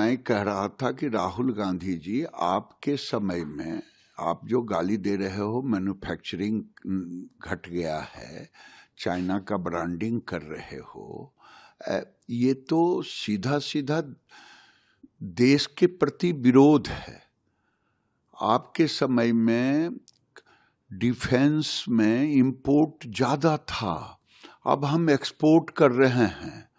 मैं कह रहा था कि राहुल गांधी जी, आपके समय में आप जो गाली दे रहे हो, मैन्युफैक्चरिंग घट गया है, चाइना का ब्रांडिंग कर रहे हो, ये तो सीधा सीधा देश के प्रति विरोध है। आपके समय में डिफेंस में इंपोर्ट ज़्यादा था, अब हम एक्सपोर्ट कर रहे हैं।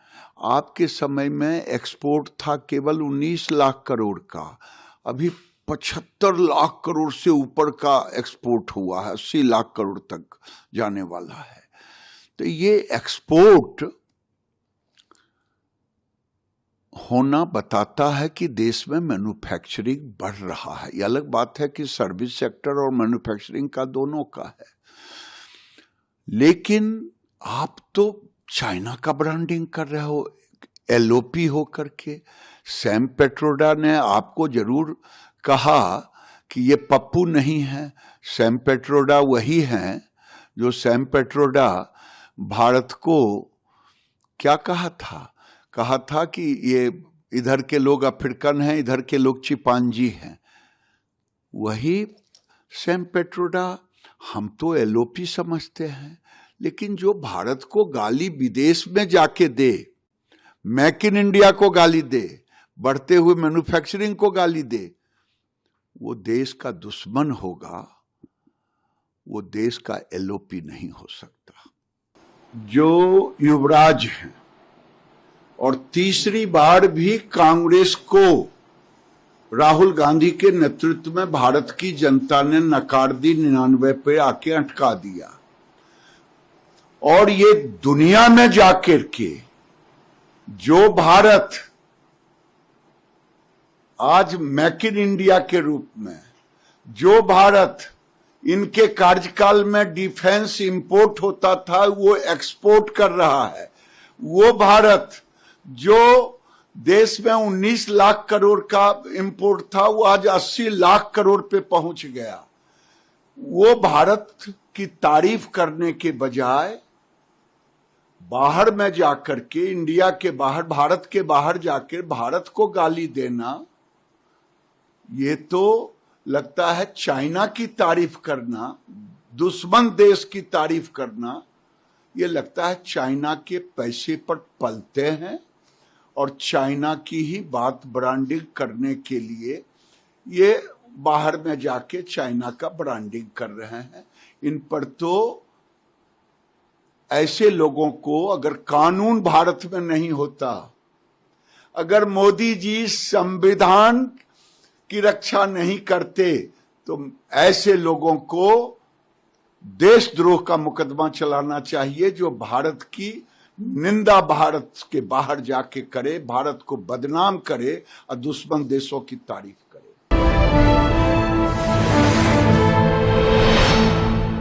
आपके समय में एक्सपोर्ट था केवल 19 लाख करोड़ का, अभी 75 लाख करोड़ से ऊपर का एक्सपोर्ट हुआ है, 80 लाख करोड़ तक जाने वाला है। तो ये एक्सपोर्ट होना बताता है कि देश में मैन्युफैक्चरिंग बढ़ रहा है। ये अलग बात है कि सर्विस सेक्टर और मैन्युफैक्चरिंग का दोनों का है, लेकिन आप तो चाइना का ब्रांडिंग कर रहे हो एलओपी हो करके। सैम पेट्रोडा ने आपको जरूर कहा कि ये पप्पू नहीं है, सैम पेट्रोडा वही हैं जो सैम पेट्रोडा भारत को क्या कहा था कि ये इधर के लोग अफ्रीकन हैं, इधर के लोग चिपांजी हैं। वही सैम पेट्रोडा। हम तो एलओपी समझते हैं, लेकिन जो भारत को गाली विदेश में जाके दे, मेक इन इंडिया को गाली दे, बढ़ते हुए मैन्युफैक्चरिंग को गाली दे, वो देश का दुश्मन होगा, वो देश का एलओपी नहीं हो सकता। जो युवराज हैं और तीसरी बार भी कांग्रेस को राहुल गांधी के नेतृत्व में भारत की जनता ने नकार दी, 99 पे आके अटका दिया। और ये दुनिया में जाकर के जो भारत आज मेक इन इंडिया के रूप में, जो भारत इनके कार्यकाल में डिफेंस इंपोर्ट होता था वो एक्सपोर्ट कर रहा है, वो भारत जो देश में 19 लाख करोड़ का इंपोर्ट था वो आज 80 लाख करोड़ पे पहुंच गया। वो भारत की तारीफ करने के बजाय बाहर में जाकर के, इंडिया के बाहर, भारत के बाहर जाकर भारत को गाली देना, ये तो लगता है चाइना की तारीफ करना, दुश्मन देश की तारीफ करना। ये लगता है चाइना के पैसे पर पलते हैं और चाइना की ही बात ब्रांडिंग करने के लिए ये बाहर में जाके चाइना का ब्रांडिंग कर रहे हैं। इन पर तो ऐसे लोगों को, अगर कानून भारत में नहीं होता, अगर मोदी जी संविधान की रक्षा नहीं करते, तो ऐसे लोगों को देशद्रोह का मुकदमा चलाना चाहिए, जो भारत की निंदा भारत के बाहर जाके करे, भारत को बदनाम करे और दुश्मन देशों की तारीफ करे।